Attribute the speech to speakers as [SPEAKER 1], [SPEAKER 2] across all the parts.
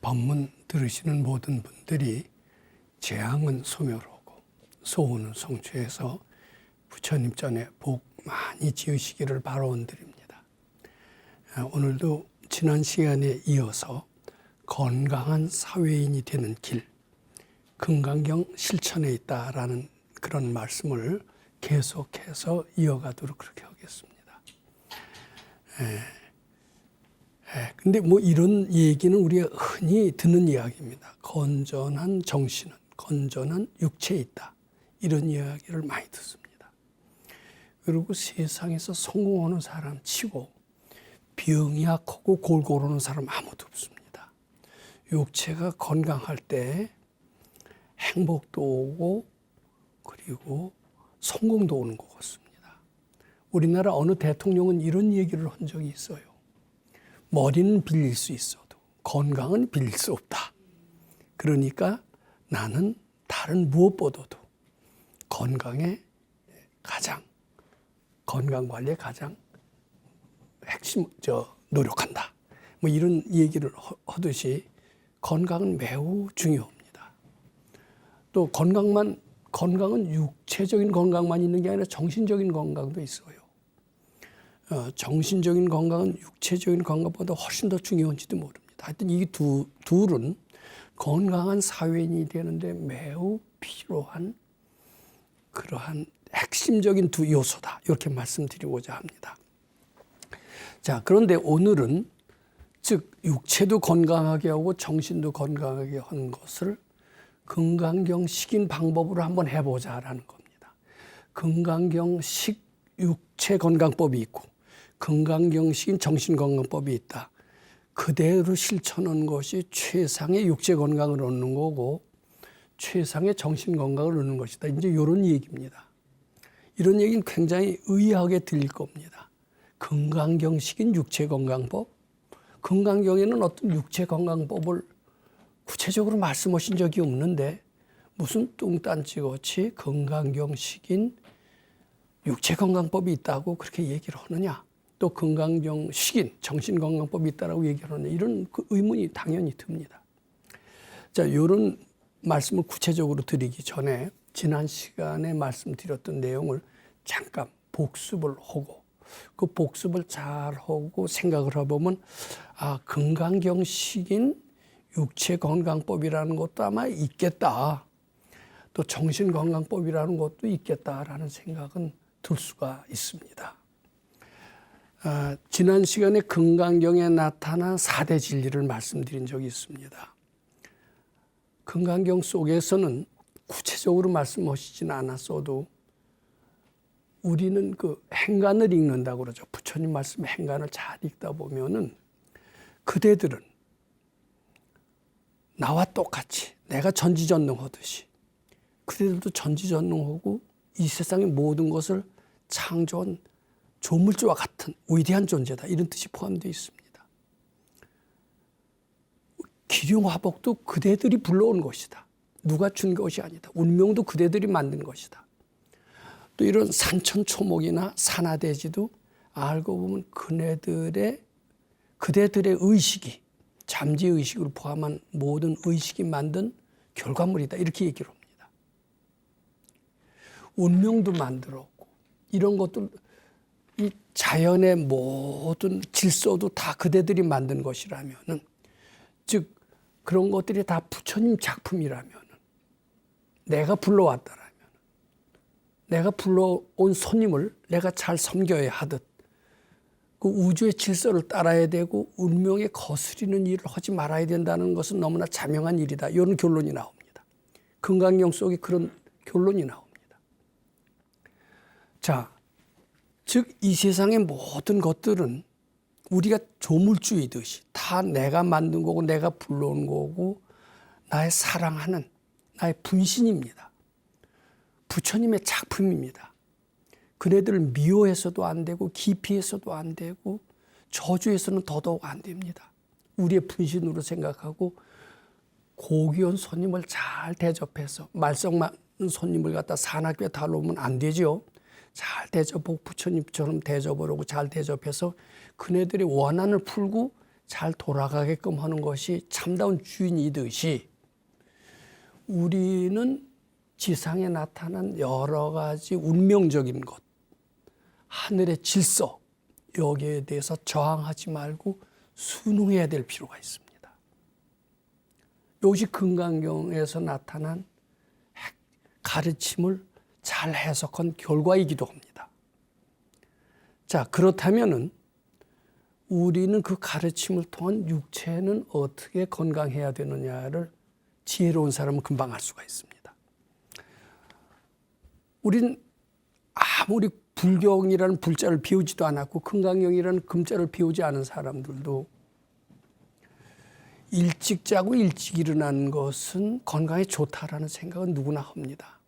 [SPEAKER 1] 법문 들으시는 모든 분들이 재앙은 소멸하고 소원은 성취해서 부처님 전에 복 많이 지으시기를 바라온드립니다. 오늘도 지난 시간에 이어서 건강한 사회인이 되는 길, 금강경 실천에 있다라는 그런 말씀을 계속해서 이어가도록 그렇게 하겠습니다. 근데 뭐 이런 얘기는 우리가 흔히 듣는 이야기입니다. 건전한 정신은 건전한 육체에 있다. 이런 이야기를 많이 듣습니다. 그리고 세상에서 성공하는 사람 치고 병이 약하고 골골 오는 사람 아무도 없습니다. 육체가 건강할 때 행복도 오고 그리고 성공도 오는 것 같습니다. 우리나라 어느 대통령은 이런 얘기를 한 적이 있어요. 머리는 빌릴 수 있어도 건강은 빌릴 수 없다. 그러니까 나는 다른 무엇보다도 건강 관리에 가장 핵심 노력한다. 뭐 이런 얘기를 하듯이 건강은 매우 중요합니다. 또 건강은 육체적인 건강만 있는 게 아니라 정신적인 건강도 있어요. 정신적인 건강은 육체적인 건강보다 훨씬 더 중요한지도 모릅니다. 하여튼 이 둘은 건강한 사회인이 되는데 매우 필요한 그러한 핵심적인 두 요소다. 이렇게 말씀드리고자 합니다. 자, 그런데 오늘은 즉 육체도 건강하게 하고 정신도 건강하게 하는 것을 금강경식인 방법으로 한번 해보자라는 겁니다. 금강경식 육체 건강법이 있고 금강경식인 정신건강법이 있다. 그대로 실천하는 것이 최상의 육체 건강을 얻는 거고 최상의 정신건강을 얻는 것이다. 이제 이런 얘기입니다. 이런 얘기는 굉장히 의아하게 들릴 겁니다. 금강경식인 육체건강법? 금강경에는 어떤 육체건강법을 구체적으로 말씀하신 적이 없는데 무슨 뚱딴지같이 금강경식인 육체건강법이 있다고 그렇게 얘기를 하느냐, 또 금강경식인 정신건강법이 있다고 얘기를 하느냐, 이런 그 의문이 당연히 듭니다. 자, 이런 말씀을 구체적으로 드리기 전에 지난 시간에 말씀드렸던 내용을 잠깐 복습을 하고 그 복습을 잘 하고 생각을 해보면 금강경식인 육체건강법이라는 것도 아마 있겠다. 또 정신건강법이라는 것도 있겠다라는 생각은 들 수가 있습니다. 지난 시간에 금강경에 나타난 4대 진리를 말씀드린 적이 있습니다. 금강경 속에서는 구체적으로 말씀하시지는 않았어도 우리는 그 행간을 읽는다고 그러죠. 부처님 말씀의 행간을 잘 읽다 보면은 그대들은 나와 똑같이 내가 전지전능하듯이 그들도 전지전능하고 이 세상의 모든 것을 창조한 조물주와 같은 위대한 존재다. 이런 뜻이 포함되어 있습니다. 기륭화복도 그대들이 불러온 것이다. 누가 준 것이 아니다. 운명도 그대들이 만든 것이다. 또 이런 산천초목이나 산하대지도 알고 보면 그대들의 의식이 잠재의식을 포함한 모든 의식이 만든 결과물이다. 이렇게 얘기를 합니다. 운명도 만들었고 이런 것들, 이 자연의 모든 질서도 다 그대들이 만든 것이라면은, 즉 그런 것들이 다 부처님 작품이라면은, 내가 불러왔다라면, 내가 불러온 손님을 내가 잘 섬겨야 하듯 그 우주의 질서를 따라야 되고 운명에 거스리는 일을 하지 말아야 된다는 것은 너무나 자명한 일이다. 이런 결론이 나옵니다. 금강경 속에 그런 결론이 나옵니다. 자, 즉 이 세상의 모든 것들은 우리가 조물주이듯이 다 내가 만든 거고 내가 불러온 거고 나의 사랑하는 나의 분신입니다. 부처님의 작품입니다. 그네들을 미워해서도 안 되고 기피해서도 안 되고 저주해서는 더더욱 안 됩니다. 우리의 분신으로 생각하고 고귀한 손님을 잘 대접해서 말썽 많은 손님을 갖다 산악교에 달라오면 안 되죠. 잘 대접하고 부처님처럼 대접을 하고 잘 대접해서 그네들의 원한을 풀고 잘 돌아가게끔 하는 것이 참다운 주인이듯이 우리는 지상에 나타난 여러 가지 운명적인 것, 하늘의 질서, 여기에 대해서 저항하지 말고 순응해야 될 필요가 있습니다. 이것이 금강경에서 나타난 가르침을 잘 해석한 결과이기도 합니다. 자, 그렇다면은 우리는 그 가르침을 통한 육체는 어떻게 건강해야 되느냐를 지혜로운 사람은 금방 알 수가 있습니다. 우린 아무리 불경이라는 불자를 배우지도 않았고 금강경이라는 금자를 배우지 않은 사람들도 일찍 자고 일찍 일어나는 것은 건강에 좋다라는 생각은 누구나 합니다.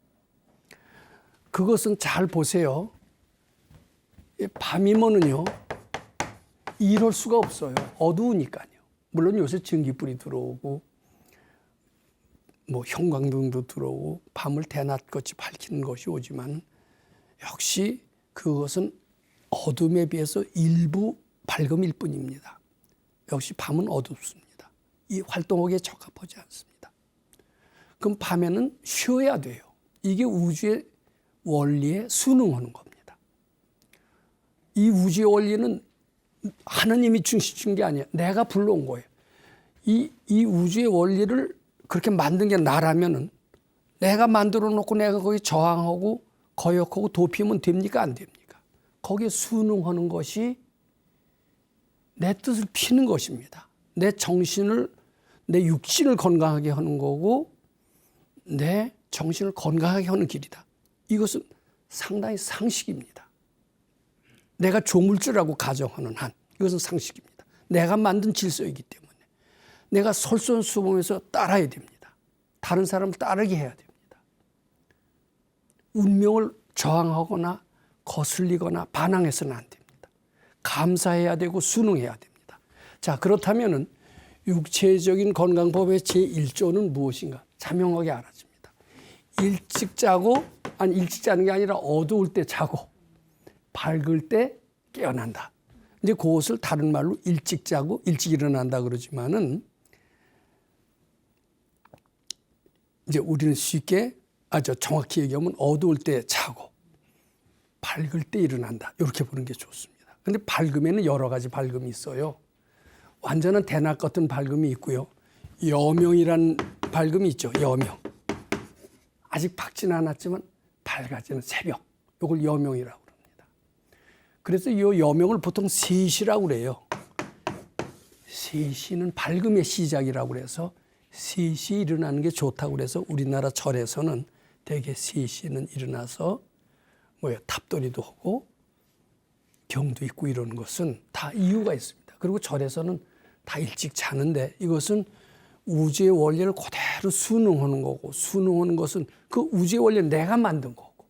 [SPEAKER 1] 그것은 잘 보세요. 밤이면은요 이럴 수가 없어요. 어두우니까요. 물론 요새 전기불이 들어오고 뭐 형광등도 들어오고 밤을 대낮같이 밝히는 것이 오지만 역시 그것은 어둠에 비해서 일부 밝음일 뿐입니다. 역시 밤은 어둡습니다. 이 활동하기에 적합하지 않습니다. 그럼 밤에는 쉬어야 돼요. 이게 우주의 원리에 순응하는 겁니다. 이 우주의 원리는 하느님이 중시킨 게 아니에요. 내가 불러온 거예요. 이 우주의 원리를 그렇게 만든 게 나라면은 내가 만들어 놓고 내가 거기 저항하고 거역하고 도피하면 됩니까? 안 됩니까? 거기에 순응하는 것이 내 뜻을 피는 것입니다. 내 정신을, 내 육신을 건강하게 하는 거고 내 정신을 건강하게 하는 길이다. 이것은 상당히 상식입니다. 내가 조물주라고 가정하는 한 이것은 상식입니다. 내가 만든 질서이기 때문에 내가 솔선수범해서 따라야 됩니다. 다른 사람을 따르게 해야 됩니다. 운명을 저항하거나 거슬리거나 반항해서는 안 됩니다. 감사해야 되고 순응해야 됩니다. 자, 그렇다면은 육체적인 건강법의 제1조는 무엇인가? 자명하게 알아집니다. 일찍 자고, 아니 일찍 자는 게 아니라 어두울 때 자고 밝을 때 깨어난다. 이제 그것을 다른 말로 일찍 자고 일찍 일어난다 그러지만은 이제 우리는 쉽게 정확히 얘기하면 어두울 때 자고 밝을 때 일어난다. 이렇게 보는 게 좋습니다. 근데 밝음에는 여러 가지 밝음이 있어요. 완전한 대낮 같은 밝음이 있고요. 여명이란 밝음이 있죠. 여명. 아직 밝지는 않았지만 밝아지는 새벽. 이걸 여명이라고 합니다. 그래서 이 여명을 보통 세시라고 그래요. 세시는 밝음의 시작이라고 그래서 3시에 일어나는 게 좋다고 그래서 우리나라 절에서는 대개 3시에는 일어나서 탑돌이도 하고 경도 있고 이러는 것은 다 이유가 있습니다. 그리고 절에서는 다 일찍 자는데 이것은 우주의 원리를 그대로 순응하는 거고 순응하는 것은 그 우주의 원리를 내가 만든 거고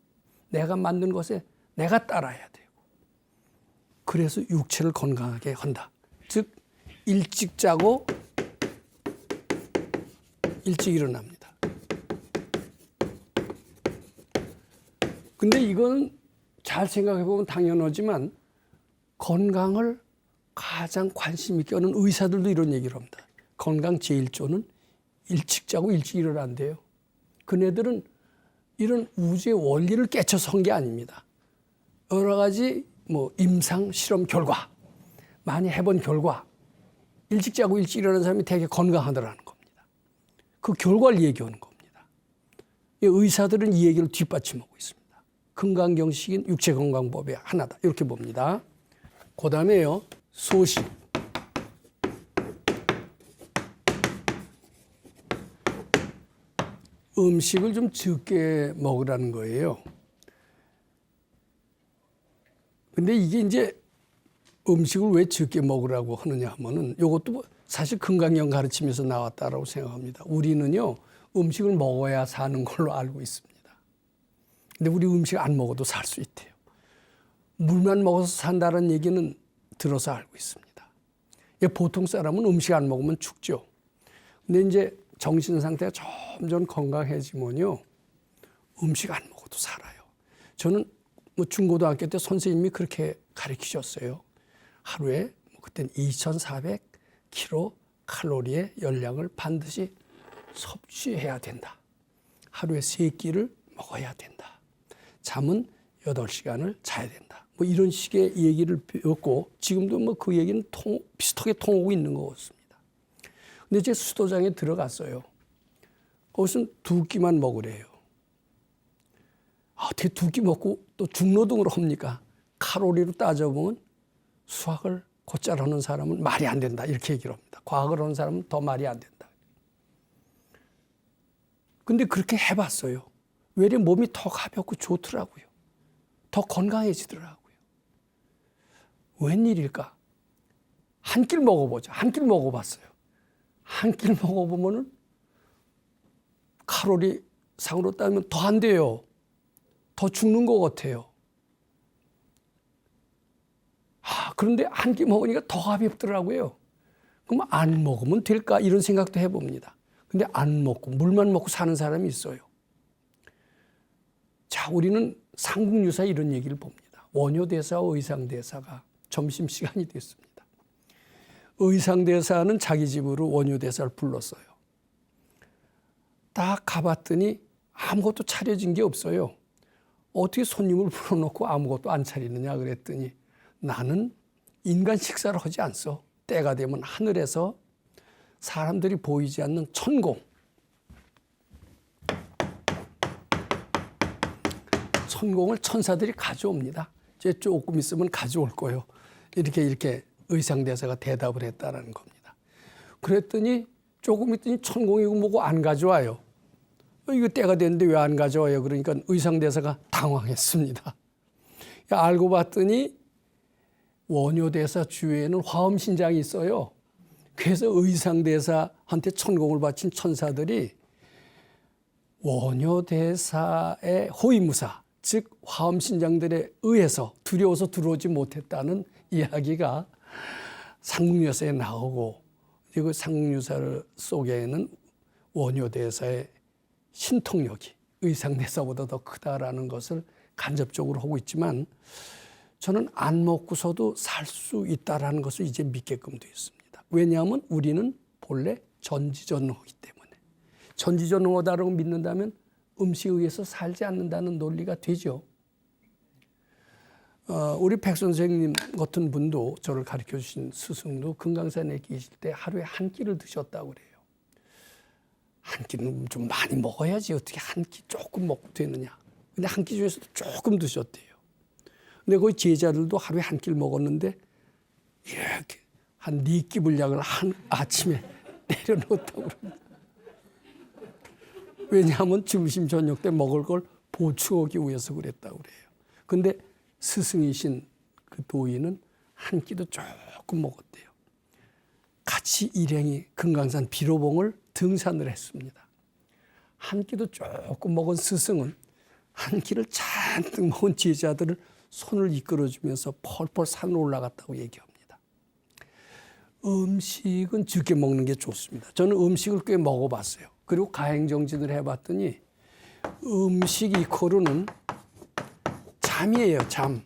[SPEAKER 1] 내가 만든 것에 내가 따라야 되고 그래서 육체를 건강하게 한다. 즉 일찍 자고 일찍 일어납니다. 근데 이건 잘 생각해 보면 당연하지만 건강을 가장 관심 있게 하는 의사들도 이런 얘기를 합니다. 건강 제1조는 일찍 자고 일찍 일어난대요. 그네들은 이런 우주의 원리를 깨쳐서 한 게 아닙니다. 여러 가지 임상 실험 결과, 많이 해본 결과 일찍 자고 일찍 일어나는 사람이 되게 건강하더라는 겁니다. 그 결과를 얘기하는 겁니다. 의사들은 이 얘기를 뒷받침하고 있습니다. 금강경식인 육체건강법의 하나다. 이렇게 봅니다. 그 다음에요. 소식. 음식을 좀 적게 먹으라는 거예요. 근데 이게 이제 음식을 왜 적게 먹으라고 하느냐 하면은 이것도 사실 금강경 가르침에서 나왔다라고 생각합니다. 우리는요, 음식을 먹어야 사는 걸로 알고 있습니다. 근데 우리 음식 안 먹어도 살 수 있대요. 물만 먹어서 산다는 얘기는 들어서 알고 있습니다. 보통 사람은 음식 안 먹으면 죽죠. 근데 이제 정신 상태가 점점 건강해지면요, 음식 안 먹어도 살아요. 저는 중고등학교 때 선생님이 그렇게 가르치셨어요. 하루에 그때는 2,400 킬로칼로리의 열량을 반드시 섭취해야 된다. 하루에 3끼를 먹어야 된다. 잠은 8시간을 자야 된다. 뭐 이런 식의 얘기를 배웠고 지금도 뭐 그 얘기는 비슷하게 통하고 있는 것 같습니다. 근데 제 수도장에 들어갔어요. 거기서는 2끼만 먹으래요. 어떻게 2끼 먹고 또 중노동을 합니까? 칼로리로 따져보면 수학을 곧잘 하는 사람은 말이 안 된다. 이렇게 얘기를 합니다. 과학을 하는 사람은 더 말이 안 된다. 근데 그렇게 해봤어요. 외래 몸이 더 가볍고 좋더라고요. 더 건강해지더라고요. 웬일일까? 한 끼 먹어보자. 한 끼 먹어봤어요. 한 끼 먹어보면은 칼로리 상으로 따지면 더 안 돼요. 더 죽는 것 같아요. 그런데 한 끼 먹으니까 더 가볍더라고요. 그럼 안 먹으면 될까? 이런 생각도 해봅니다. 근데 안 먹고 물만 먹고 사는 사람이 있어요. 자, 우리는 삼국유사 이런 얘기를 봅니다. 원효대사와 의상대사가 점심시간이 됐습니다. 의상대사는 자기 집으로 원효대사를 불렀어요. 딱 가봤더니 아무것도 차려진 게 없어요. 어떻게 손님을 불러놓고 아무것도 안 차리느냐 그랬더니 나는 인간 식사를 하지 않소. 때가 되면 하늘에서 사람들이 보이지 않는 천공, 천공을 천사들이 가져옵니다. 이제 조금 있으면 가져올 거예요. 이렇게 의상대사가 대답을 했다는 겁니다. 그랬더니 조금 있더니 천공이고 뭐고 안 가져와요. 이거 때가 됐는데 왜 안 가져와요? 그러니까 의상대사가 당황했습니다. 알고 봤더니 원효대사 주위에는 화엄신장이 있어요. 그래서 의상대사한테 천공을 바친 천사들이 원효대사의 호위무사, 즉 화엄신장들에 의해서 두려워서 들어오지 못했다는 이야기가 삼국유사에 나오고, 그 삼국유사 속에는 원효대사의 신통력이 의상대사보다 더 크다라는 것을 간접적으로 하고 있지만, 저는 안 먹고서도 살 수 있다라는 것을 이제 믿게끔 되어 있습니다. 왜냐하면 우리는 본래 전지전능하기 때문에. 전지전능하다고 믿는다면 음식에 의해서 살지 않는다는 논리가 되죠. 우리 백 선생님 같은 분도, 저를 가르쳐 주신 스승도 금강산에 계실 때 하루에 한 끼를 드셨다고 그래요. 한 끼는 좀 많이 먹어야지 어떻게 한 끼 조금 먹고 되느냐. 근데 한 끼 중에서도 조금 드셨대요. 근데 거기 제자들도 하루에 한 끼를 먹었는데 이렇게 한 4끼 분량을 한 아침에 내려놓았다고 그럽니다. 왜냐하면 점심 저녁 때 먹을 걸 보충하기 위해서 그랬다고 그래요. 근데 스승이신 그 도인은 한 끼도 조금 먹었대요. 같이 일행이 금강산 비로봉을 등산을 했습니다. 한 끼도 조금 먹은 스승은 한 끼를 잔뜩 먹은 제자들을 손을 이끌어주면서 펄펄 산을 올라갔다고 얘기합니다. 음식은 적게 먹는 게 좋습니다. 저는 음식을 꽤 먹어봤어요. 그리고 가행정진을 해봤더니 음식 이코르는 잠이에요, 잠.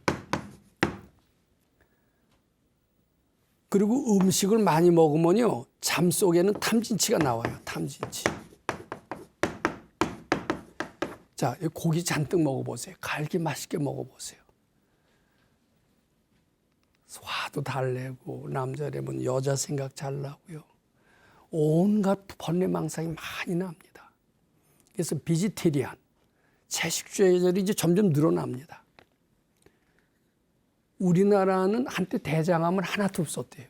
[SPEAKER 1] 그리고 음식을 많이 먹으면요, 잠 속에는 탐진치가 나와요, 탐진치. 자, 고기 잔뜩 먹어보세요. 갈기 맛있게 먹어보세요. 화도 달래고, 남자라면 여자 생각 잘 나고요. 온갖 번뇌망상이 많이 납니다. 그래서 비지테리안, 채식주의자들이 이제 점점 늘어납니다. 우리나라는 한때 대장암을 하나도 없었대요.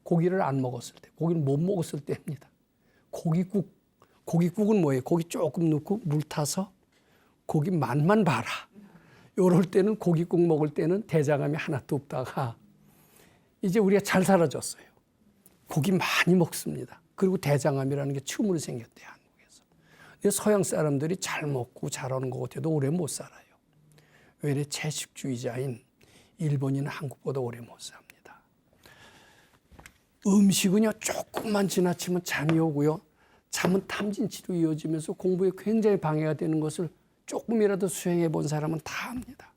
[SPEAKER 1] 고기를 안 먹었을 때, 고기를 못 먹었을 때입니다. 고깃국은 뭐예요? 고기 조금 넣고 물 타서 고기 맛만 봐라. 이럴 때는 고깃국 먹을 때는 대장암이 하나도 없다가 이제 우리가 잘 살아졌어요. 고기 많이 먹습니다. 그리고 대장암이라는 게 처음으로 생겼대요, 한국에서. 근데 서양 사람들이 잘 먹고 잘하는 것 같아도 오래 못 살아요. 왜냐, 채식주의자인 일본인은 한국보다 오래 못 삽니다. 음식은요, 조금만 지나치면 잠이 오고요. 잠은 탐진치로 이어지면서 공부에 굉장히 방해가 되는 것을 조금이라도 수행해 본 사람은 다 압니다.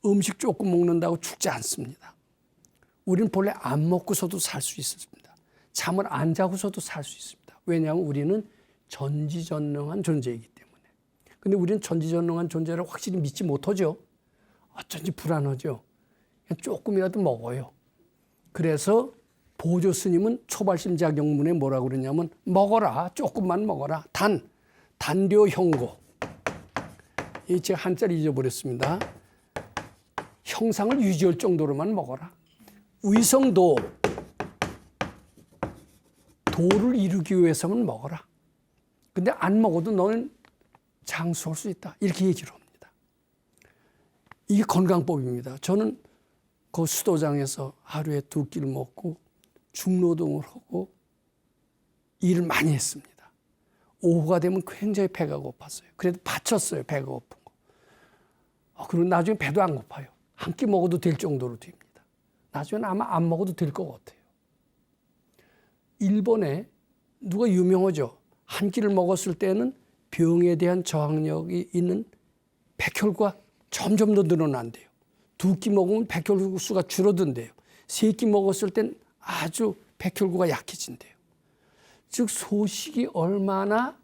[SPEAKER 1] 음식 조금 먹는다고 죽지 않습니다. 우리는 본래 안 먹고서도 살 수 있습니다. 잠을 안 자고서도 살 수 있습니다. 왜냐하면 우리는 전지전능한 존재이기 때문에. 근데 우리는 전지전능한 존재를 확실히 믿지 못하죠. 어쩐지 불안하죠. 그냥 조금이라도 먹어요. 그래서 보조 스님은 초발심자경문에 뭐라고 그러냐면 먹어라. 조금만 먹어라. 단료 형고. 이 제가 한자를 잊어버렸습니다. 형상을 유지할 정도로만 먹어라. 위성도 도를 이루기 위해서만 먹어라. 근데 안 먹어도 너는 장수할 수 있다. 이렇게 얘기를 합니다. 이게 건강법입니다. 저는 그 수도장에서 하루에 2끼를 먹고 중노동을 하고 일을 많이 했습니다. 오후가 되면 굉장히 배가 고팠어요. 그래도 받쳤어요. 배가 고픈 거. 그리고 나중에 배도 안 고파요. 한 끼 먹어도 될 정도로 됩니다. 나중에는 아마 안 먹어도 될 것 같아요. 일본에 누가 유명하죠. 한 끼를 먹었을 때는 병에 대한 저항력이 있는 백혈구가 점점 더 늘어난대요. 2끼 먹으면 백혈구 수가 줄어든대요. 3끼 먹었을 땐 아주 백혈구가 약해진대요. 즉 소식이 얼마나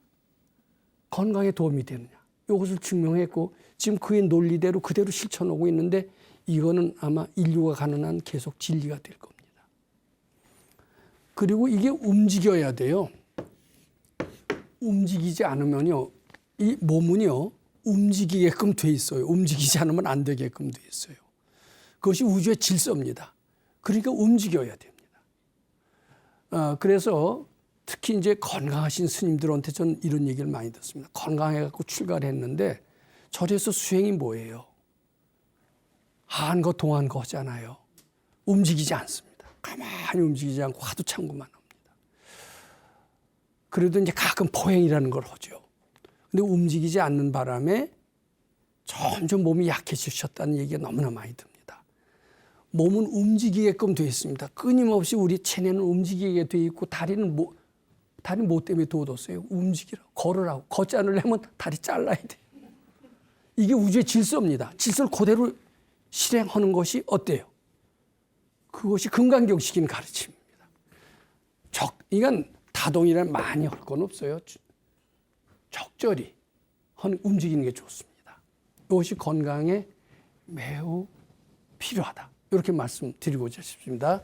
[SPEAKER 1] 건강에 도움이 되느냐. 이것을 증명했고 지금 그의 논리대로 그대로 실천하고 있는데 이거는 아마 인류가 가능한 계속 진리가 될 겁니다. 그리고 이게 움직여야 돼요. 움직이지 않으면요. 이 몸은요. 움직이게끔 돼 있어요. 움직이지 않으면 안 되게끔 돼 있어요. 그것이 우주의 질서입니다. 그러니까 움직여야 됩니다. 그래서 특히 이제 건강하신 스님들한테 저는 이런 얘기를 많이 듣습니다. 건강해갖고 출가를 했는데 절에서 수행이 뭐예요? 한거 동한 거 하잖아요. 움직이지 않습니다. 가만히 움직이지 않고 화두 참고만 합니다. 그래도 이제 가끔 포행이라는 걸 하죠. 근데 움직이지 않는 바람에 점점 몸이 약해지셨다는 얘기가 너무나 많이 듭니다. 몸은 움직이게끔 되어 있습니다. 끊임없이 우리 체내는 움직이게 되어 있고 다리는 다리 뭐 때문에 도뒀어요? 움직이라고. 걸으라고. 걷지 않으려면 다리 잘라야 돼요. 이게 우주의 질서입니다. 질서를 그대로 실행하는 것이 어때요? 그것이 금강경식인 가르침입니다. 이건 다동이란 많이 할 건 없어요. 적절히 움직이는 게 좋습니다. 이것이 건강에 매우 필요하다. 이렇게 말씀드리고자 싶습니다.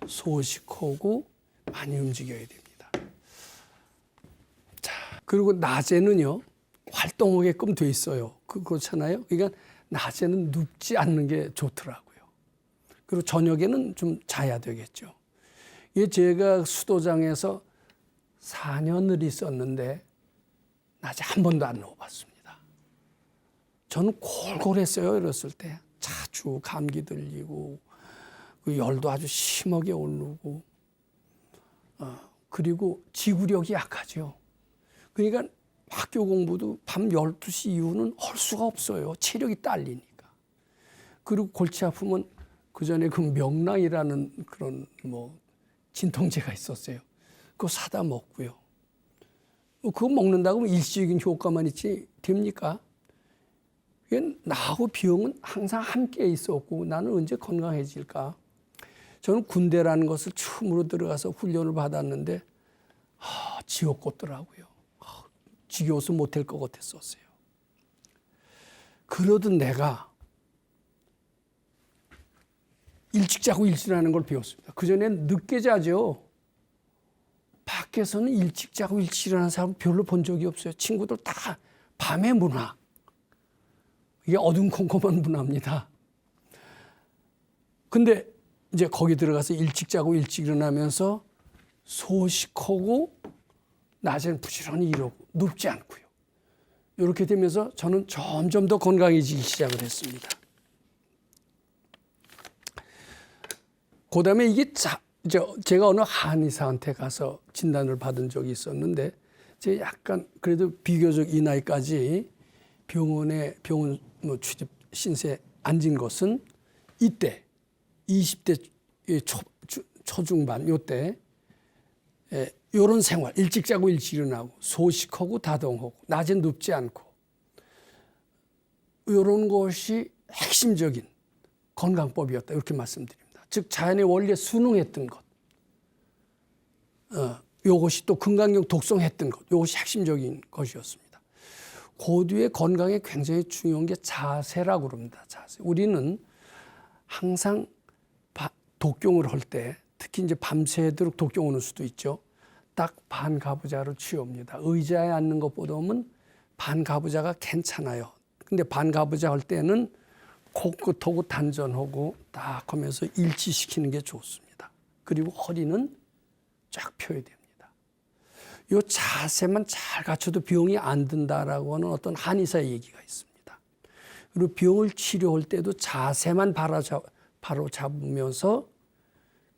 [SPEAKER 1] 소식하고 많이 움직여야 됩니다. 자, 그리고 낮에는요. 활동하게끔 돼 있어요. 그렇잖아요. 그러니까 낮에는 눕지 않는 게 좋더라고요. 그리고 저녁에는 좀 자야 되겠죠. 이게 제가 수도장에서 4년을 있었는데 낮에 한 번도 안 누워봤습니다. 저는 골골했어요. 이랬을 때. 자주 감기 들리고 그 열도 아주 심하게 오르고 그리고 지구력이 약하죠. 그러니까 학교 공부도 밤 12시 이후는 할 수가 없어요. 체력이 딸리니까. 그리고 골치 아프면 그 전에 그 명랑이라는 그런 진통제가 있었어요. 그거 사다 먹고요. 그거 먹는다고 하면 일시적인 효과만 있지 됩니까? 나하고 병은 항상 함께 있었고 나는 언제 건강해질까? 저는 군대라는 것을 처음으로 들어가서 훈련을 받았는데 지옥 같더라고요. 지겨워서 못할 것 같았었어요. 그러던 내가 일찍 자고 일찍 일어나는 걸 배웠습니다. 그전엔 늦게 자죠. 밖에서는 일찍 자고 일찍 일어나는 사람 별로 본 적이 없어요. 친구들 다 밤의 문화. 이게 어둠컴컴한 문화입니다. 근데 이제 거기 들어가서 일찍 자고 일찍 일어나면서 소식하고 낮에는 부지런히 이러고 눕지 않고요. 이렇게 되면서 저는 점점 더 건강해지기 시작을 했습니다. 그다음에 이게 제가 어느 한의사한테 가서 진단을 받은 적이 있었는데 제가 약간 그래도 비교적 이 나이까지 병원 출입 신세 앉은 것은 이때 20대 초중반 요때 이런 생활 일찍 자고 일찍 일어나고 소식하고 다동하고 낮에 눕지 않고 이런 것이 핵심적인 건강법이었다 이렇게 말씀드립니다. 즉 자연의 원리에 순응했던 것. 요것이 또 금강경 독성했던 것. 요것이 핵심적인 것이었습니다. 고두의 건강에 굉장히 중요한 게 자세라고 그럽니다. 자세. 우리는 항상 독경을 할 때 특히 이제 밤새도록 독경 오는 수도 있죠. 딱 반가부좌로 취합니다. 의자에 앉는 것보다는 반가부좌가 괜찮아요. 근데 반가부좌 할 때는 코끝하고 단전하고 딱 하면서 일치시키는 게 좋습니다. 그리고 허리는 쫙 펴야 됩니다. 이 자세만 잘 갖춰도 병이 안 든다라고 하는 어떤 한의사의 얘기가 있습니다. 그리고 병을 치료할 때도 자세만 바로 잡으면서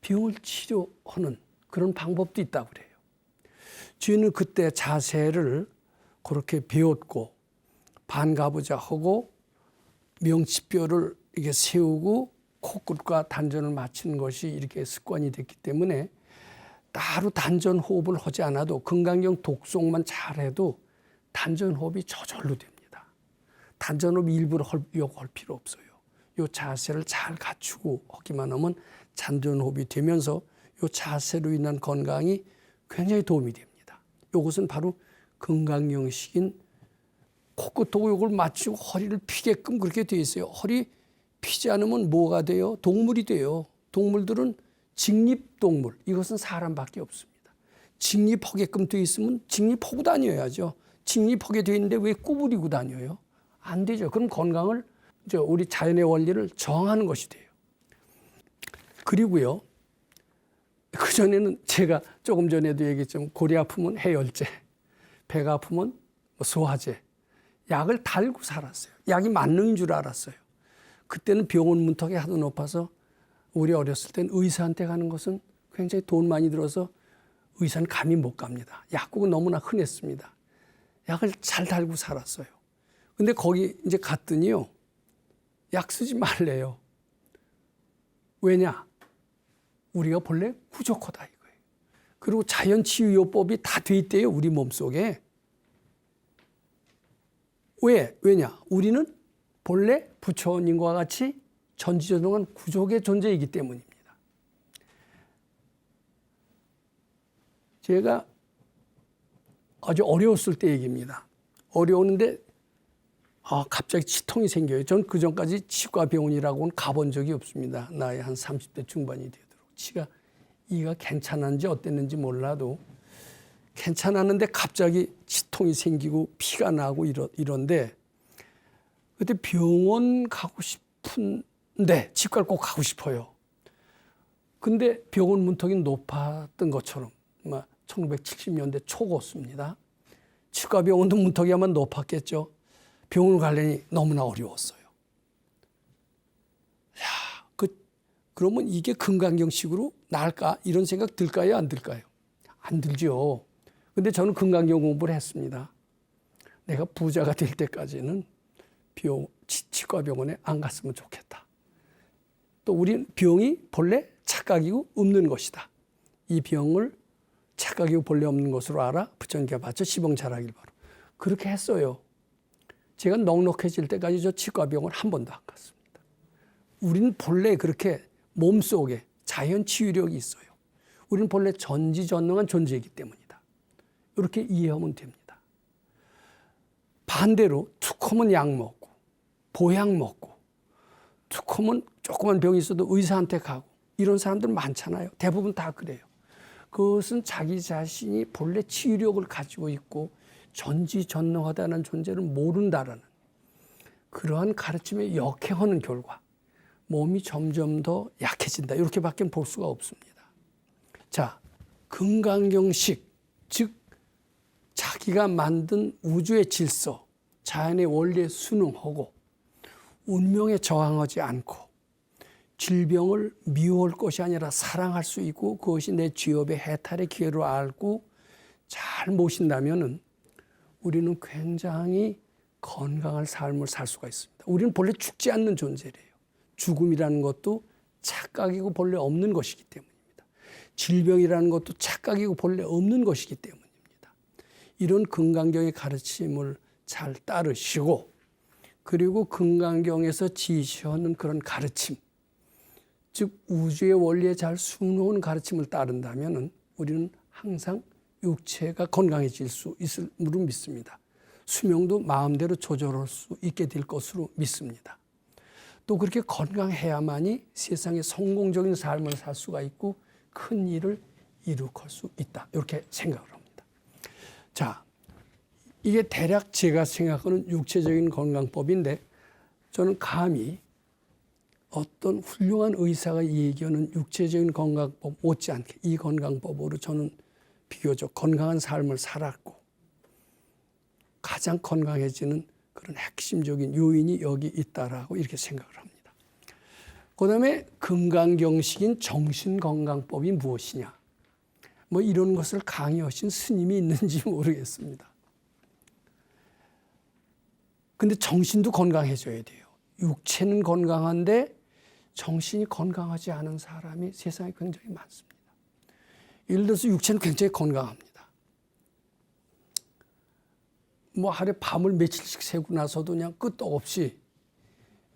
[SPEAKER 1] 병을 치료하는 그런 방법도 있다고 그래요. 저희는 그때 자세를 그렇게 배웠고 반가부좌하고 명치뼈를 이렇게 세우고 코끝과 단전을 맞추는 것이 이렇게 습관이 됐기 때문에 따로 단전 호흡을 하지 않아도 금강경 독성만 잘해도 단전 호흡이 저절로 됩니다. 단전 호흡 일부러 할 필요 없어요. 이 자세를 잘 갖추고 하기만 하면 단전 호흡이 되면서 이 자세로 인한 건강이 굉장히 도움이 됩니다. 이것은 바로 금강경식인 코끝하고 이걸 맞추고 허리를 피게끔 그렇게 되어 있어요. 허리 피지 않으면 뭐가 돼요? 동물이 돼요. 동물들은 직립동물, 이것은 사람밖에 없습니다. 직립하게끔 되어 있으면 직립하고 다녀야죠. 직립하게 되어 있는데 왜 구부리고 다녀요? 안 되죠. 그럼 건강을 우리 자연의 원리를 정하는 것이 돼요. 그리고요, 그전에는 제가 조금 전에도 얘기했지만 고리 아프면 해열제, 배가 아프면 소화제, 약을 달고 살았어요. 약이 만능인 줄 알았어요. 그때는 병원 문턱이 하도 높아서 우리 어렸을 땐 의사한테 가는 것은 굉장히 돈 많이 들어서 의사는 감히 못 갑니다. 약국은 너무나 흔했습니다. 약을 잘 달고 살았어요. 근데 거기 이제 갔더니요, 약 쓰지 말래요. 왜냐? 우리가 본래 부족하다 이거예요. 그리고 자연치유요법이 다 돼 있대요, 우리 몸속에. 왜냐? 우리는 본래 부처님과 같이 전지전능한 구족의 존재이기 때문입니다. 제가 아주 어려웠을 때 얘기입니다. 어려웠는데 갑자기 치통이 생겨요. 전 그전까지 치과병원이라고는 가본 적이 없습니다. 나이 한 30대 중반이 되도록. 이가 괜찮았는지 어땠는지 몰라도 괜찮았는데 갑자기 치통이 생기고 피가 나고 이런데 그때 병원 가고 싶은데 치과를 꼭 가고 싶어요. 근데 병원 문턱이 높았던 것처럼 1970년대 초고였습니다. 치과병원도 문턱이 아마 높았겠죠. 병원을 가려니 너무나 어려웠어요. 그러면 이게 금강경식으로 나을까? 이런 생각 들까요? 안 들까요? 안 들죠. 근데 저는 금강경 공부를 했습니다. 내가 부자가 될 때까지는 치과병원에 안 갔으면 좋겠다. 또 우리 병이 본래 착각이고 없는 것이다. 이 병을 착각이고 본래 없는 것으로 알아 부처님께 바쳐 시봉자라길 바로. 그렇게 했어요. 제가 넉넉해질 때까지 저 치과병원 한 번도 안 갔습니다. 우리는 본래 그렇게 몸속에 자연 치유력이 있어요. 우리는 본래 전지전능한 존재이기 때문이다. 이렇게 이해하면 됩니다. 반대로 툭하면 약 먹고 보약 먹고 툭하면 조그만 병이 있어도 의사한테 가고 이런 사람들 많잖아요. 대부분 다 그래요. 그것은 자기 자신이 본래 치유력을 가지고 있고 전지전능하다는 존재를 모른다라는 그러한 가르침에 역행하는 결과 몸이 점점 더 약해진다. 이렇게밖에 볼 수가 없습니다. 자, 금강경식, 즉 자기가 만든 우주의 질서, 자연의 원리에 순응하고 운명에 저항하지 않고 질병을 미워할 것이 아니라 사랑할 수 있고 그것이 내 죄업의 해탈의 기회로 알고 잘 모신다면은 우리는 굉장히 건강한 삶을 살 수가 있습니다. 우리는 본래 죽지 않는 존재래요. 죽음이라는 것도 착각이고 본래 없는 것이기 때문입니다. 질병이라는 것도 착각이고 본래 없는 것이기 때문입니다. 이런 금강경의 가르침을 잘 따르시고 그리고 금강경에서 지시하는 그런 가르침, 즉 우주의 원리에 잘 순놓은 가르침을 따른다면 우리는 항상 육체가 건강해질 수 있음으로 믿습니다. 수명도 마음대로 조절할 수 있게 될 것으로 믿습니다. 또 그렇게 건강해야만이 세상에 성공적인 삶을 살 수가 있고 큰 일을 이룩할 수 있다. 이렇게 생각을 합니다. 자, 이게 대략 제가 생각하는 육체적인 건강법인데 저는 감히 어떤 훌륭한 의사가 얘기하는 육체적인 건강법 못지않게 이 건강법으로 저는 비교적 건강한 삶을 살았고 가장 건강해지는 그런 핵심적인 요인이 여기 있다라고 이렇게 생각을 합니다. 그다음에 건강경식인 정신건강법이 무엇이냐? 뭐 이런 것을 강의하신 스님이 있는지 모르겠습니다. 근데 정신도 건강해져야 돼요. 육체는 건강한데 정신이 건강하지 않은 사람이 세상에 굉장히 많습니다. 예를 들어서 육체는 굉장히 건강합니다. 뭐 하루에 밤을 며칠씩 새고 나서도 그냥 끝도 없이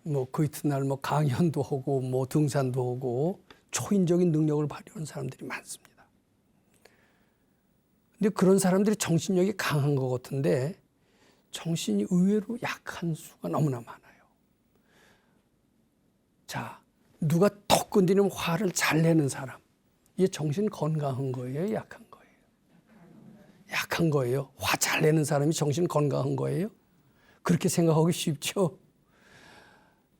[SPEAKER 1] 뭐 그 이튿날 뭐 강연도 하고 뭐 등산도 하고 초인적인 능력을 발휘하는 사람들이 많습니다. 근데 그런 사람들이 정신력이 강한 것 같은데 정신이 의외로 약한 수가 너무나 많아요. 자, 누가 턱 건드리면 화를 잘 내는 사람. 이게 정신 건강한 거예요? 약한 거예요? 약한 거예요. 화 잘 내는 사람이 정신 건강한 거예요? 그렇게 생각하기 쉽죠.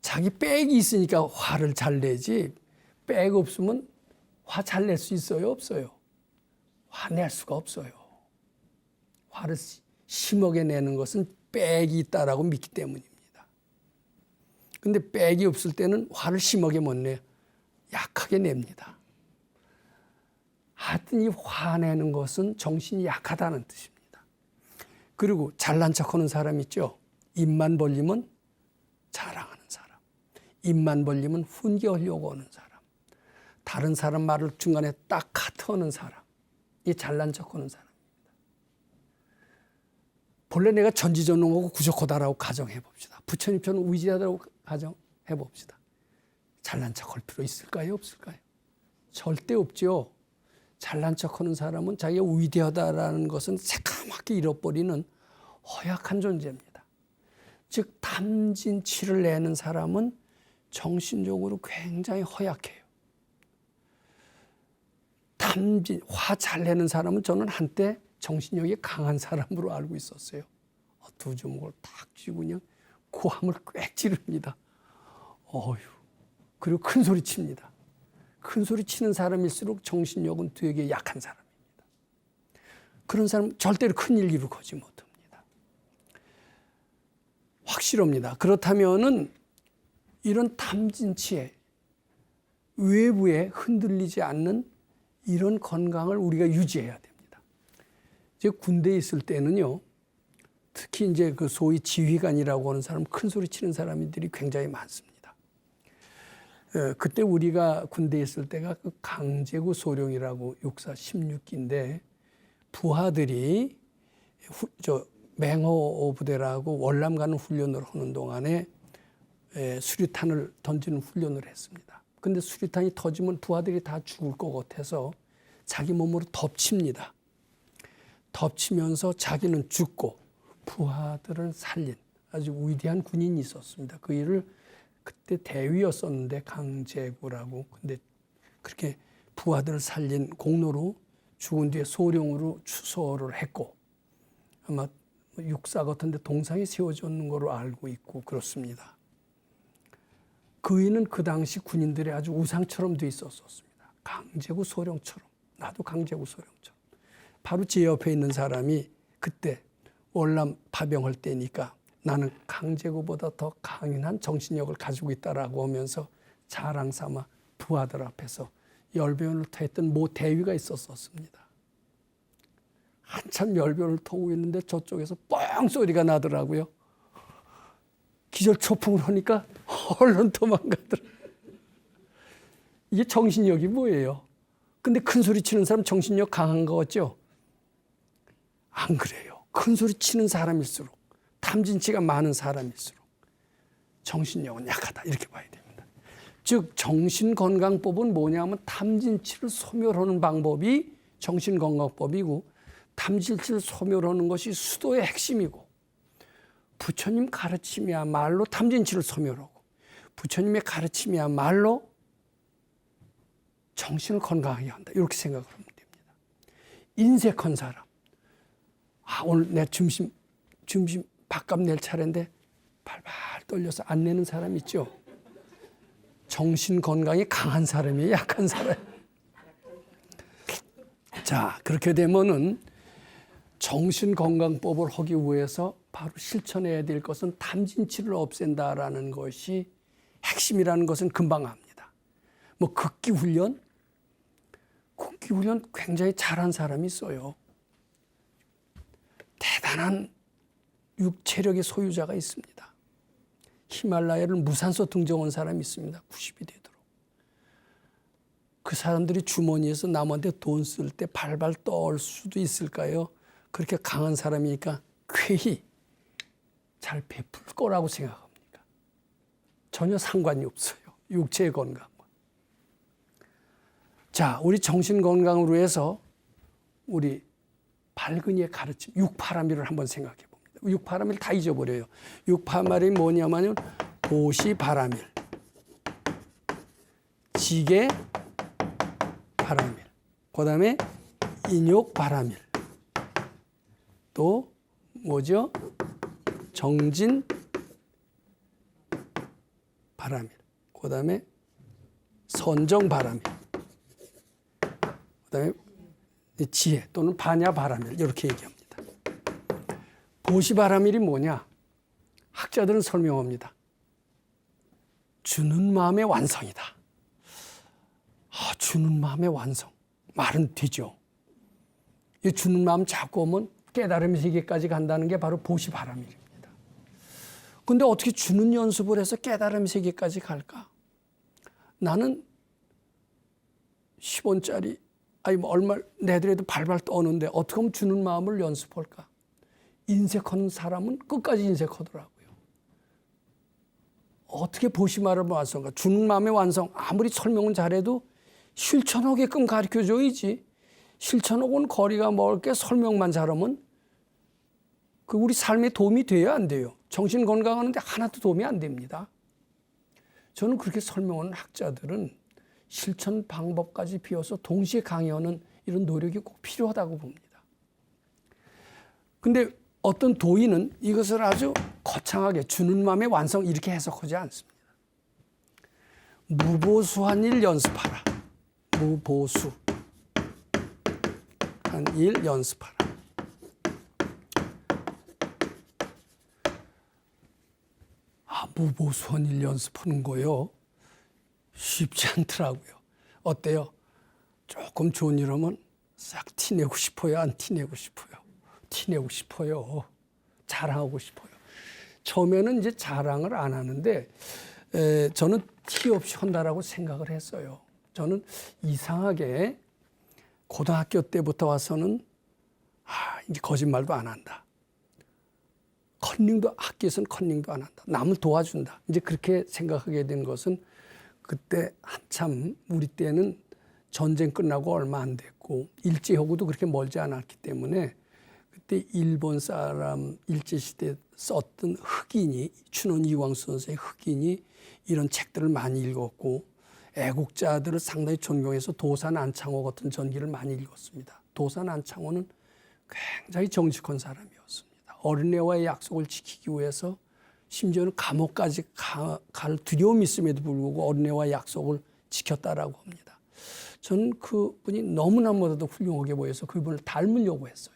[SPEAKER 1] 자기 백이 있으니까 화를 잘 내지 백 없으면 화 잘 낼 수 있어요? 없어요? 화낼 수가 없어요. 화를 심하게 내는 것은 백이 있다라고 믿기 때문입니다. 근데 백이 없을 때는 화를 심하게 못 내요. 약하게 냅니다. 하여튼 이 화내는 것은 정신이 약하다는 뜻입니다. 그리고 잘난 척하는 사람 있죠. 입만 벌리면 자랑하는 사람. 입만 벌리면 훈계하려고 하는 사람. 다른 사람 말을 중간에 딱 카트하는 사람. 이 잘난 척하는 사람입니다. 본래 내가 전지전능하고 구족하다라고 가정해 봅시다. 부처님 저는 위대하다고 가정해 봅시다. 잘난 척할 필요 있을까요? 없을까요? 절대 없죠. 잘난 척하는 사람은 자기가 위대하다라는 것은 새까맣게 잃어버리는 허약한 존재입니다. 즉 탐진치를 내는 사람은 정신적으로 굉장히 허약해요. 화 잘 내는 사람은 저는 한때 정신력이 강한 사람으로 알고 있었어요. 두 주먹을 탁 쥐고 그냥 고함을 꽥 지릅니다. 어휴. 그리고 큰 소리 칩니다. 큰 소리 치는 사람일수록 정신력은 되게 약한 사람입니다. 그런 사람은 절대로 큰일 이루지 못합니다. 확실합니다. 그렇다면은 이런 탐진치에 외부에 흔들리지 않는 이런 건강을 우리가 유지해야 됩니다. 제가 군대에 있을 때는요, 특히 이제 그 소위 지휘관이라고 하는 사람, 큰 소리 치는 사람들이 굉장히 많습니다. 그때 우리가 군대에 있을 때가 그 강제구 소령이라고 육사 16기인데 부하들이 맹호 부대라고 월남 가는 훈련을 하는 동안에 수류탄을 던지는 훈련을 했습니다. 근데 수류탄이 터지면 부하들이 다 죽을 것 같아서 자기 몸으로 덮칩니다. 덮치면서 자기는 죽고 부하들을 살린 아주 위대한 군인이 있었습니다. 그 일을 그때 대위였었는데 강제구라고. 근데 그렇게 부하들을 살린 공로로 죽은 뒤에 소령으로 추서를 했고 아마 육사 같은데 동상이 세워졌는 거로 알고 있고 그렇습니다. 그이는 그 당시 군인들의 아주 우상처럼 돼 있었습니다. 강제구 소령처럼. 나도 강제구 소령처럼. 바로 제 옆에 있는 사람이 그때 월남 파병할 때니까 나는 강제구보다 더 강인한 정신력을 가지고 있다라고 하면서 자랑 삼아 부하들 앞에서 열변을 토했던 모 대위가 있었습니다. 한참 열변을 토고 있는데 저쪽에서 뻥 소리가 나더라고요. 기절초풍을 하니까 얼른 도망가더라고요. 이게 정신력이 뭐예요? 근데 큰 소리 치는 사람 정신력 강한 거 같죠? 안 그래요. 큰 소리 치는 사람일수록 탐진치가 많은 사람일수록 정신력은 약하다 이렇게 봐야 됩니다. 즉 정신건강법은 뭐냐면 탐진치를 소멸하는 방법이 정신건강법이고 탐진치를 소멸하는 것이 수도의 핵심이고 부처님 가르침이야말로 탐진치를 소멸하고 부처님의 가르침이야말로 정신을 건강하게 한다. 이렇게 생각을 하면 됩니다. 인색한 사람. 오늘 내 점심 밥값 낼 차례인데 발발 떨려서 안 내는 사람 있죠. 정신 건강이 강한 사람이 약한 사람. 자, 그렇게 되면은 정신건강법을 하기 위해서 바로 실천해야 될 것은 탐진치를 없앤다라는 것이 핵심이라는 것은 금방 압니다. 뭐 극기훈련 굉장히 잘한 사람이 있어요. 대단한 육체력의 소유자가 있습니다. 히말라야를 무산소 등정한 사람이 있습니다. 90이 되도록. 그 사람들이 주머니에서 남한테 돈 쓸 때 발발 떨 수도 있을까요? 그렇게 강한 사람이니까 쾌히 잘 베풀 거라고 생각합니까? 전혀 상관이 없어요. 육체의 건강과. 자, 우리 정신 건강으로 해서 우리 발근이의 가르침, 육파라밀을 한번 생각해 봅니다. 육파라밀 다 잊어버려요. 육파라밀이 뭐냐면요, 보시바라밀, 지게바라밀, 그 다음에 인욕바라밀, 또 뭐죠? 정진바라밀, 그 다음에 선정바라밀, 그 다음에 지혜 또는 반야바라밀 이렇게 얘기합니다. 보시바라밀이 뭐냐? 학자들은 설명합니다. 주는 마음의 완성이다. 주는 마음의 완성. 말은 되죠. 이 주는 마음 잡고 오면 깨달음의 세계까지 간다는 게 바로 보시바라밀입니다. 그런데 어떻게 주는 연습을 해서 깨달음의 세계까지 갈까? 나는 10원짜리 뭐 얼마 내더라도 발발 떠오는데 어떻게 하면 주는 마음을 연습할까? 인색하는 사람은 끝까지 인색하더라고요. 어떻게 보시마를 완성할까? 주는 마음의 완성, 아무리 설명은 잘해도 실천하게끔 가르쳐줘야지. 실천하고는 거리가 멀게 설명만 잘하면 그 우리 삶에 도움이 돼야 안 돼요. 정신 건강하는데 하나도 도움이 안 됩니다. 저는 그렇게 설명하는 학자들은 실천 방법까지 비워서 동시에 강의하는 이런 노력이 꼭 필요하다고 봅니다. 근데 어떤 도인은 이것을 아주 거창하게 주는 마음의 완성 이렇게 해석하지 않습니다. 무보수한 일 연습하라. 무보수한 일 연습하라. 무보수한 일 연습하는 거요. 쉽지 않더라고요. 어때요? 조금 좋은 일 하면 싹 티내고 싶어요? 안 티내고 싶어요? 티내고 싶어요. 자랑하고 싶어요. 처음에는 이제 자랑을 안 하는데 저는 티 없이 한다라고 생각을 했어요. 저는 이상하게 고등학교 때부터 와서는 이제 거짓말도 안 한다. 학교에서는 컨닝도 안 한다. 남을 도와준다. 이제 그렇게 생각하게 된 것은 그때 한참 우리 때는 전쟁 끝나고 얼마 안 됐고 일제하고도 그렇게 멀지 않았기 때문에 그때 일본 사람 일제시대에 썼던 흑인이 춘원 이광수 선생의 흑인이 이런 책들을 많이 읽었고 애국자들을 상당히 존경해서 도산 안창호 같은 전기를 많이 읽었습니다. 도산 안창호는 굉장히 정직한 사람이었습니다. 어린애와의 약속을 지키기 위해서 심지어는 감옥까지 갈 두려움이 있음에도 불구하고 어린애와의 약속을 지켰다라고 합니다. 저는 그분이 너무나도 훌륭하게 보여서 그분을 닮으려고 했어요.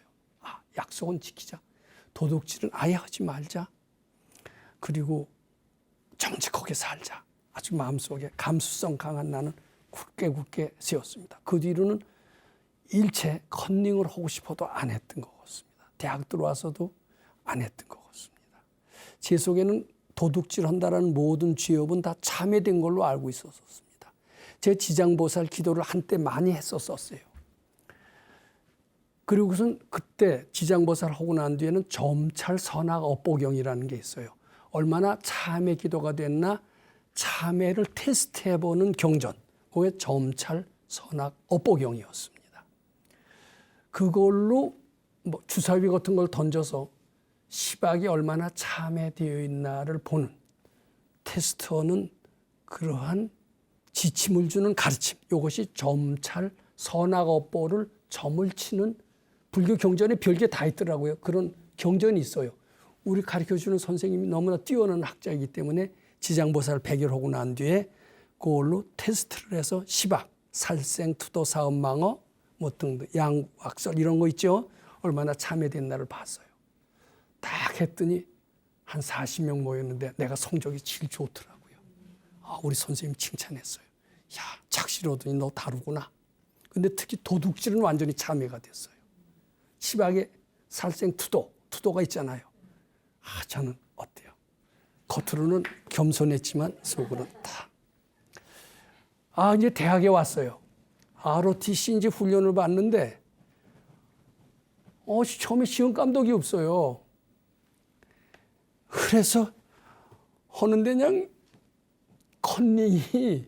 [SPEAKER 1] 약속은 지키자. 도둑질은 아예 하지 말자. 그리고 정직하게 살자. 아주 마음속에 감수성 강한 나는 굳게 세웠습니다. 그 뒤로는 일체 컨닝을 하고 싶어도 안 했던 것 같습니다. 대학 들어와서도 안 했던 것 같습니다. 제 속에는 도둑질한다라는 모든 죄업은 다 참회된 걸로 알고 있었습니다. 제 지장보살 기도를 한때 많이 했었어요. 그리고선 그때 지장보살 하고 난 뒤에는 점찰 선악 업보경이라는 게 있어요. 얼마나 참회 기도가 됐나 참회를 테스트해보는 경전, 그게 점찰 선악 업보경이었습니다. 그걸로 뭐 주사위 같은 걸 던져서 시박이 얼마나 참회되어 있나를 보는 테스트하는 그러한 지침을 주는 가르침, 이것이 점찰 선악 업보를 점을 치는 불교 경전에 별게 다 있더라고요. 그런 경전이 있어요. 우리 가르쳐주는 선생님이 너무나 뛰어난 학자이기 때문에 지장보살 백열하고 난 뒤에 그걸로 테스트를 해서 시박, 살생, 투도, 사음망어 뭐 등등 양악설 이런 거 있죠. 얼마나 참회됐나를 봤어요. 딱 했더니 한 40명 모였는데 내가 성적이 제일 좋더라고요. 우리 선생님 칭찬했어요. 야, 착실하더니 너 다르구나. 근데 특히 도둑질은 완전히 참회가 됐어요. 시박에 살생 투도가 있잖아요. 저는 어때요? 겉으로는 겸손했지만 속으로는 다. 이제 대학에 왔어요. ROTC 이제 훈련을 받는데 처음에 시험 감독이 없어요. 그래서 하는데 그냥 컨닝이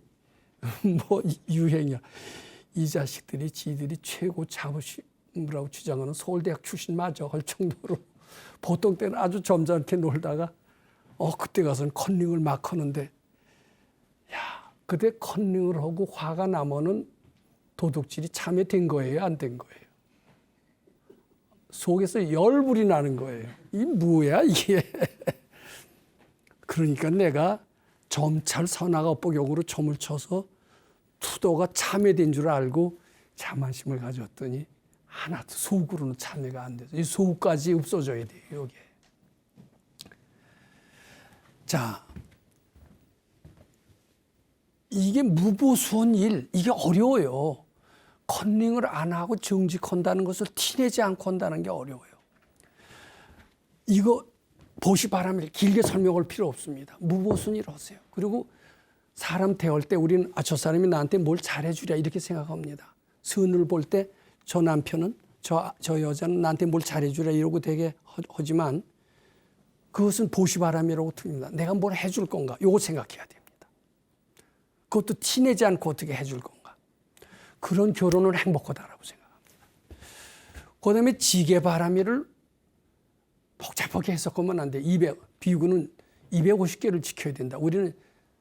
[SPEAKER 1] 뭐 유행이야. 이 자식들이 지들이 최고 자부심이라고 주장하는 서울대학 출신 맞아 할 정도로 보통 때는 아주 점잖게 놀다가 그때 가서는 컨닝을 막 하는데 그때 컨닝을 하고 화가 나면은 도둑질이 참여된 거예요, 안 된 거예요? 속에서 열불이 나는 거예요. 이 뭐야 이게? 그러니까 내가 점찰 선악 업보경으로 점을 쳐서 투도가 참회된 줄 알고 자만심을 가졌더니 하나도 속으로는 참회가 안 돼서 이 속까지 없어져야 돼요, 여기에. 자, 이게 무보수한 일, 이게 어려워요. 컨닝을 안 하고 정직한다는 것을 티내지 않고 한다는 게 어려워요. 이거 보시바람일 길게 설명할 필요 없습니다. 무보수한 일 하세요. 그리고 사람 대할 때 우리는 저 사람이 나한테 뭘 잘해주랴 이렇게 생각합니다. 선을 볼 때 저 남편은 저 여자는 나한테 뭘 잘해주랴 이러고 되게 하지만 그것은 보시바람이라고 틀립니다. 내가 뭘 해줄 건가 이거 생각해야 됩니다. 그것도 티내지 않고 어떻게 해줄 건가. 그런 결혼은 행복하다라고 생각합니다. 그다음에 지게바람이를 복잡하게 해석하면 안 돼. 비구는 250개를 지켜야 된다. 우리는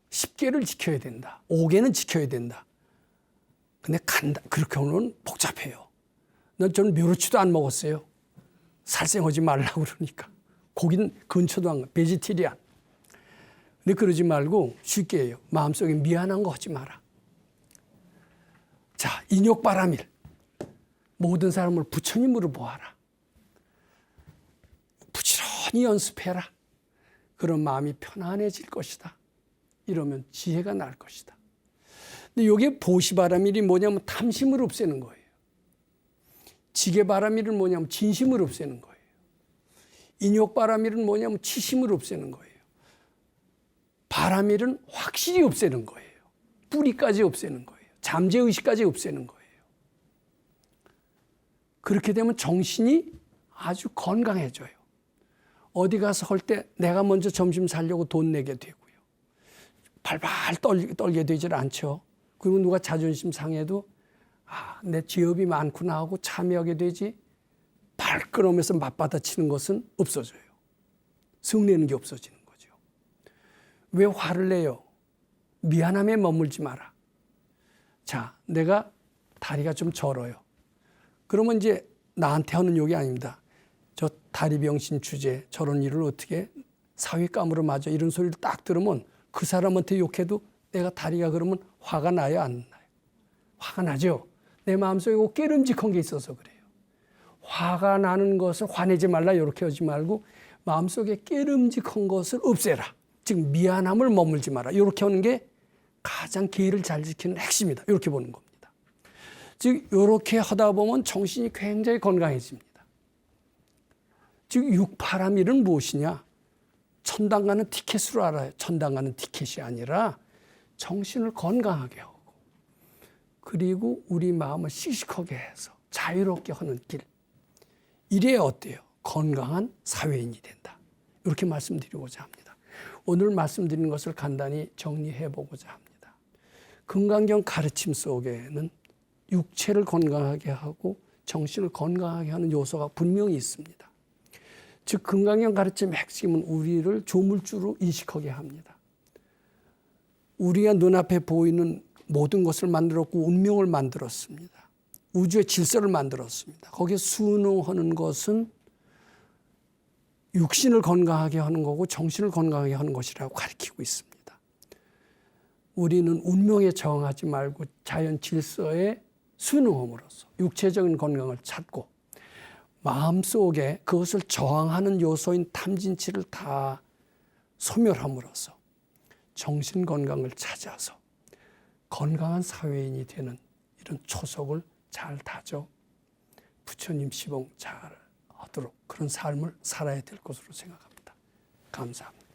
[SPEAKER 1] 10개를 지켜야 된다. 5개는 지켜야 된다. 근데 그렇게 하면 복잡해요. 저는 멸치도 안 먹었어요. 살생하지 말라고 그러니까. 고기는 근처도 안 가. 베지테리안. 근데 그러지 말고 쉽게 해요. 마음속에 미안한 거 하지 마라. 자, 인욕바람일. 모든 사람을 부처님으로 보아라. 부지런히 연습해라. 그런 마음이 편안해질 것이다. 이러면 지혜가 날 것이다. 근데 이게 보시바람일이 뭐냐면 탐심을 없애는 거예요. 지게바람일은 뭐냐면 진심을 없애는 거예요. 인욕바람일은 뭐냐면 치심을 없애는 거예요. 바람일은 확실히 없애는 거예요. 뿌리까지 없애는 거예요. 잠재의식까지 없애는 거예요. 그렇게 되면 정신이 아주 건강해져요. 어디 가서 할 때 내가 먼저 점심 사려고 돈 내게 되고요. 발발 떨게 되질 않죠. 그리고 누가 자존심 상해도 내 죄업이 많구나 하고 참여하게 되지 발끈하면서 맞받아치는 것은 없어져요. 성내는 게 없어지는 거죠. 왜 화를 내요? 미안함에 머물지 마라. 자, 내가 다리가 좀 저려요. 그러면 이제 나한테 하는 욕이 아닙니다. 저 다리병신 주제 저런 일을 어떻게 사회감으로 맞아 이런 소리를 딱 들으면 그 사람한테 욕해도 내가 다리가 그러면 화가 나요, 안 나요? 화가 나죠. 내 마음속에 깨름직한 게 있어서 그래요. 화가 나는 것을 화내지 말라 이렇게 하지 말고 마음속에 깨름직한 것을 없애라. 즉 미안함을 머물지 마라. 이렇게 하는 게 가장 계를 잘 지키는 핵심이다. 이렇게 보는 겁니다. 즉 이렇게 하다 보면 정신이 굉장히 건강해집니다. 즉 육파람일은 무엇이냐? 천당 가는 티켓으로 알아요. 천당 가는 티켓이 아니라 정신을 건강하게 하고 그리고 우리 마음을 씩씩하게 해서 자유롭게 하는 길. 이래야 어때요? 건강한 사회인이 된다. 이렇게 말씀드리고자 합니다. 오늘 말씀드린 것을 간단히 정리해 보고자 합니다. 건강경 가르침 속에는 육체를 건강하게 하고 정신을 건강하게 하는 요소가 분명히 있습니다. 즉 건강경 가르침의 핵심은 우리를 조물주로 인식하게 합니다. 우리가 눈앞에 보이는 모든 것을 만들었고 운명을 만들었습니다. 우주의 질서를 만들었습니다. 거기에 순응하는 것은 육신을 건강하게 하는 거고 정신을 건강하게 하는 것이라고 가르치고 있습니다. 우리는 운명에 저항하지 말고 자연 질서에 순응함으로써 육체적인 건강을 찾고 마음속에 그것을 저항하는 요소인 탐진치를 다 소멸함으로써 정신 건강을 찾아서 건강한 사회인이 되는 이런 초석을 잘 다져 부처님 시봉 잘 하도록 그런 삶을 살아야 될 것으로 생각합니다. 감사합니다.